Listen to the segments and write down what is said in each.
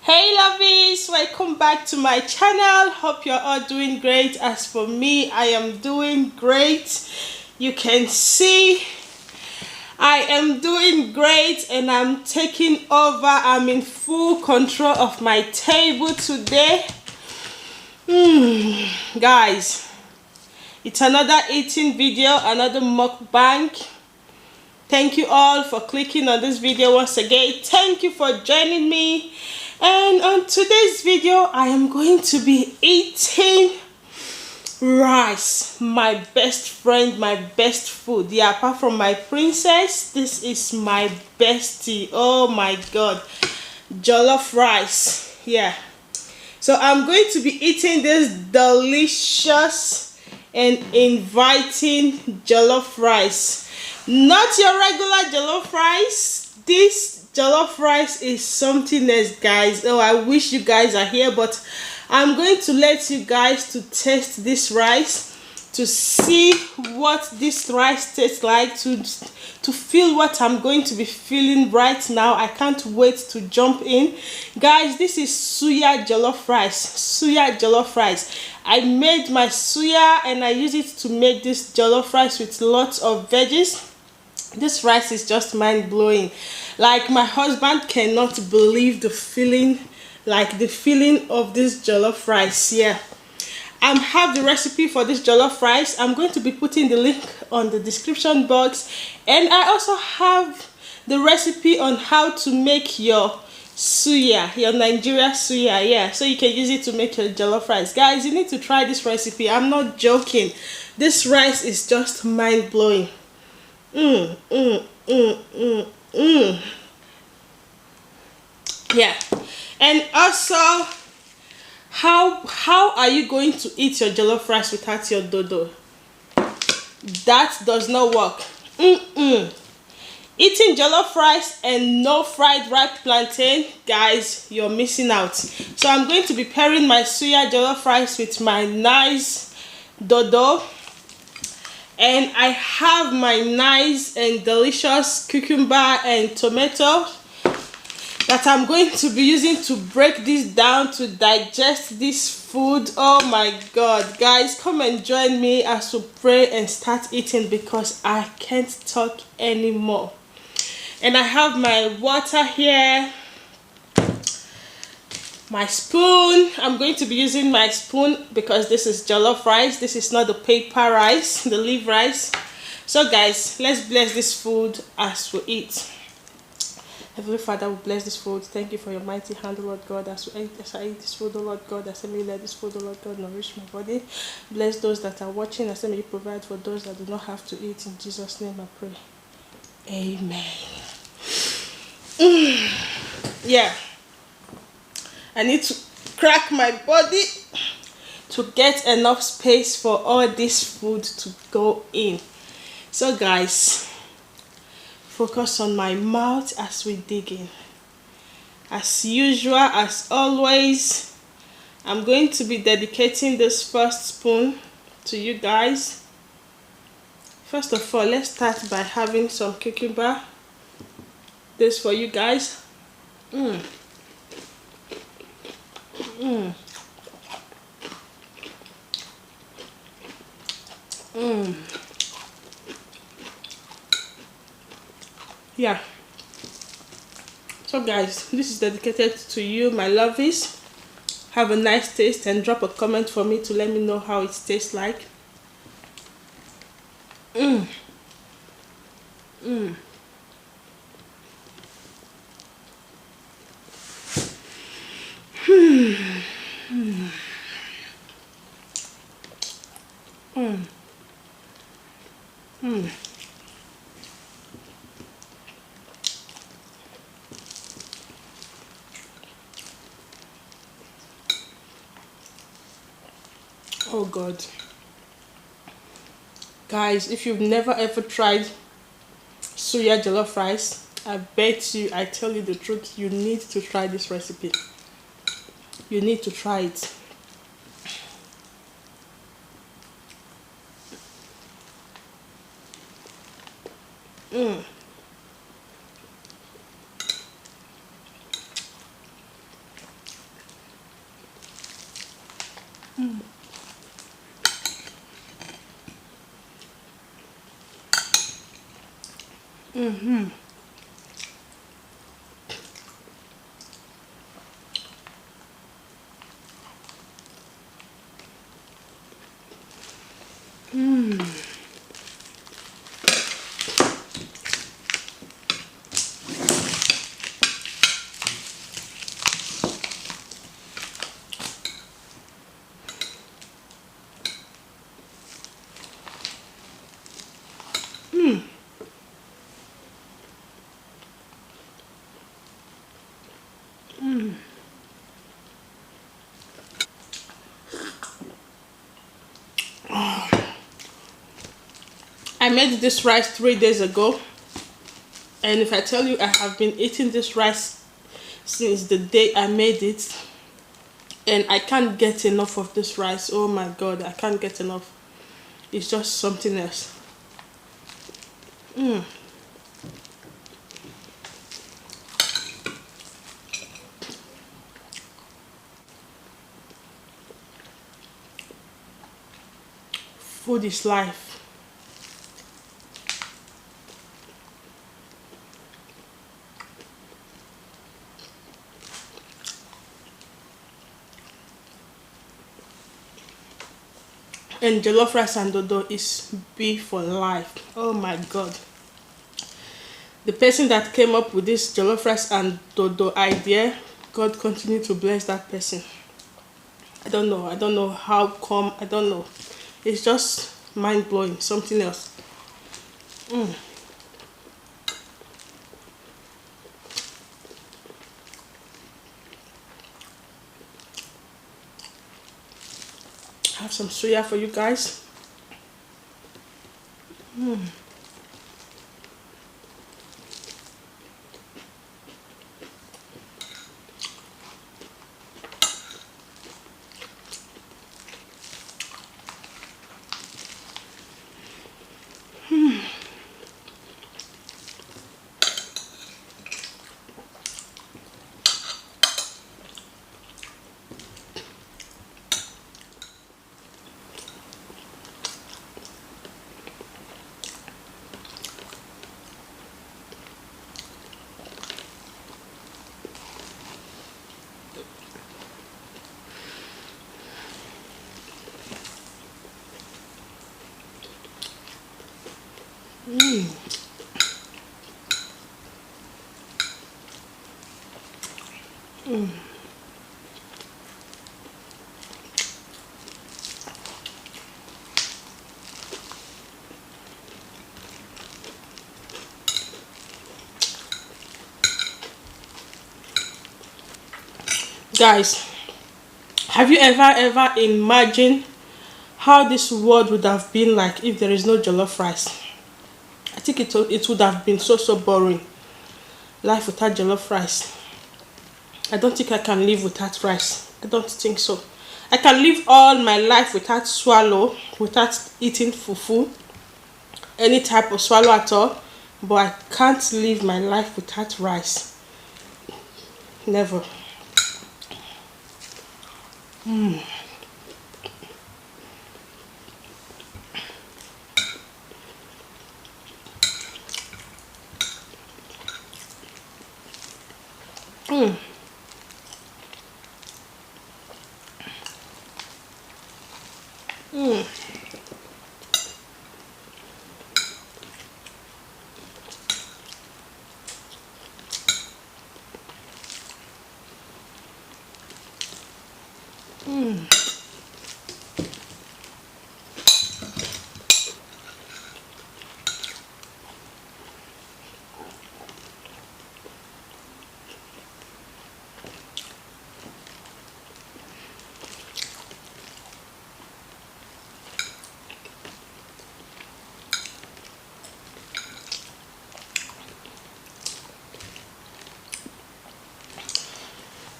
Hey lovies, welcome back to my channel. Hope you're all doing great. As for me, I am doing great. You can see I am doing great and I'm taking over. I'm in full control of my table today. Guys, it's another eating video, another mukbang. Thank you all for clicking on this video once again. Thank you for joining me. And on today's video, I am going to be eating rice, my best friend, my best food. Yeah, apart from my princess, this is my bestie. Oh my god, jollof rice. Yeah, so I'm going to be eating this delicious and inviting jollof rice. Not your regular jollof rice. This jollof rice is something else, guys. Oh, I wish you guys are here, but I'm going to let you guys to taste this rice, to see what this rice tastes like, to feel what I'm going to be feeling right now. I can't wait to jump in. Guys, this is suya jollof rice. Suya jollof rice. I made my suya and I use it to make this jollof rice with lots of veggies. This rice is just mind-blowing. Like, my husband cannot believe the feeling, like the feeling of this jollof rice. Yeah, I have the recipe for this jollof rice. I'm going to be putting the link on the description box, and I also have the recipe on how to make your suya, your Nigerian suya. Yeah, so you can use it to make your jollof rice. Guys, you need to try this recipe. I'm not joking. This rice is just mind-blowing. Yeah, and also, how are you going to eat your jollof rice without your dodo? That does not work. Eating jollof rice and no fried ripe plantain, guys, you're missing out. So I'm going to be pairing my suya jollof rice with my nice dodo. And I have my nice and delicious cucumber and tomato that I'm going to be using to break this down, to digest this food. Oh my god, guys, come and join me as we pray and start eating, because I can't talk anymore. And I have my water here, my spoon. I'm going to be using my spoon because this is jollof rice. This is not the paper rice, the leaf rice. So guys, let's bless this food as we eat. Heavenly Father, we bless this food. Thank you for your mighty hand, O Lord God, as I eat this food, O Lord God. As I may let this food, O Lord God, nourish my body. Bless those that are watching, as I may provide for those that do not have to eat. In Jesus' name I pray. Amen. Yeah, I need to crack my body to get enough space for all this food to go in. So guys, focus on my mouth as we dig in. As usual, as always, I'm going to be dedicating this first spoon to you guys. First of all, let's start by having some cucumber. This for you guys. Yeah, so guys, this is dedicated to you, my lovies. Have a nice taste and drop a comment for me to let me know how it tastes like. Oh god, guys, if you've never ever tried suya jollof rice, I bet you, I tell you the truth, you need to try this recipe. You need to try it. I made this rice 3 days ago, and if I tell you I have been eating this rice since the day I made it, and I can't get enough of this rice. Oh my god, I can't get enough. It's just something else. Food is life. And jollof rice and dodo is beef for life. Oh my god. The person that came up with this jollof rice and dodo idea, God continue to bless that person. I don't know how come. I don't know. It's just mind-blowing. Something else. I have some suya for you guys. Guys, have you ever imagined how this world would have been like if there is no jollof rice? I think it would have been so boring. Life without jollof rice. I don't think I can live without rice. I don't think so. I can live all my life without swallow, without eating fufu, any type of swallow at all, but I can't live my life without rice. Never.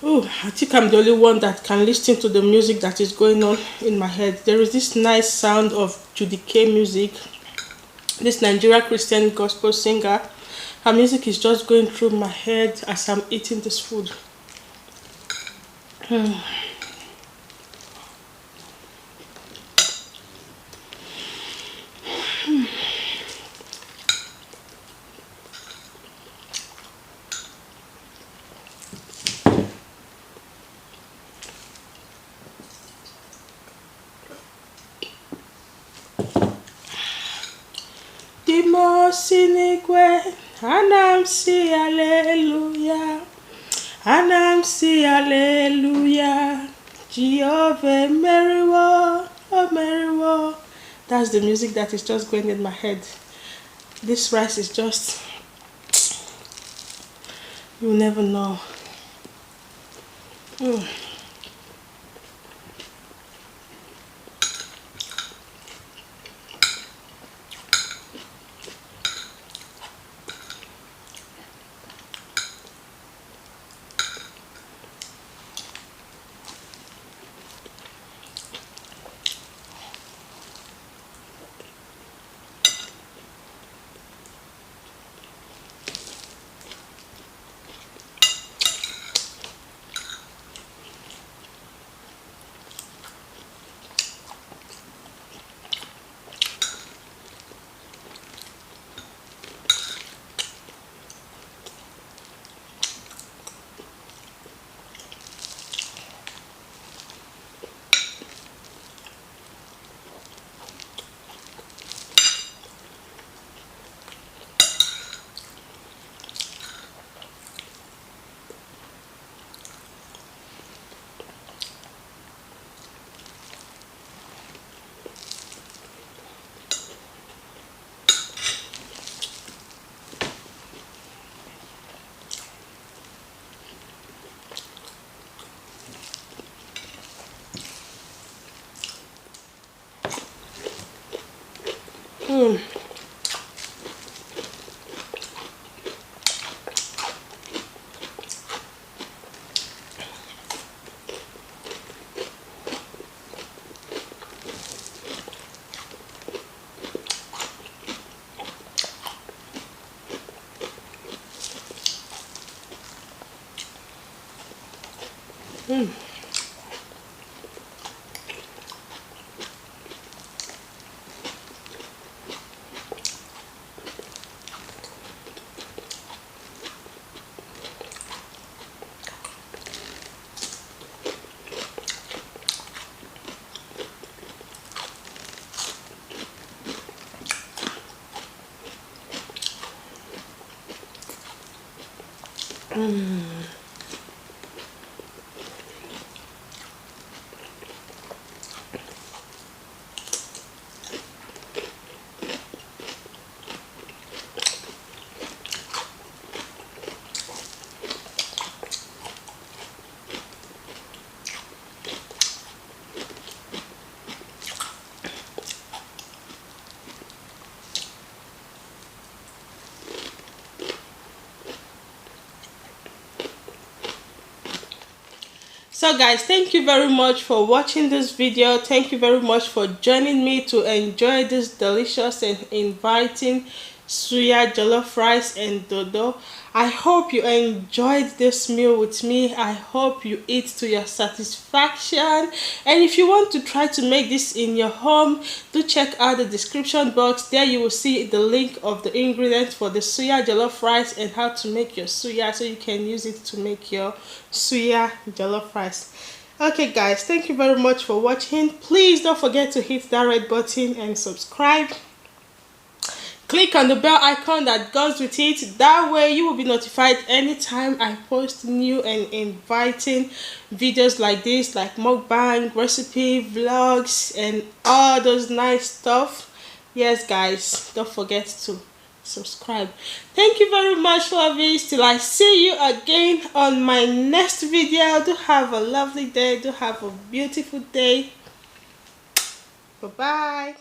Oh, I think I'm the only one that can listen to the music that is going on in my head. There is this nice sound of Judy K music, this Nigerian Christian gospel singer. Her music is just going through my head as I'm eating this food. sinigwe, anamsi hallelujah, anamsi hallelujah, Jehovah meriwo, oh meriwo. That's the music that is just going in my head. This rice is just, you'll never know. So guys, thank you very much for watching this video. Thank you very much for joining me to enjoy this delicious and inviting suya, jollof rice and dodo. I hope you enjoyed this meal with me. I hope you eat to your satisfaction. And if you want to try to make this in your home, do check out the description box. There you will see the link of the ingredients for the suya jollof rice and how to make your suya, so you can use it to make your suya jollof rice. Okay guys, thank you very much for watching. Please don't forget to hit that red button and subscribe. Click on the bell icon that goes with it. That way you will be notified anytime I post new and inviting videos like this, like mukbang, recipe, vlogs, and all those nice stuff. Yes guys, don't forget to subscribe. Thank you very much, lovies. Till I see you again on my next video. Do have a lovely day. Do have a beautiful day. Bye bye.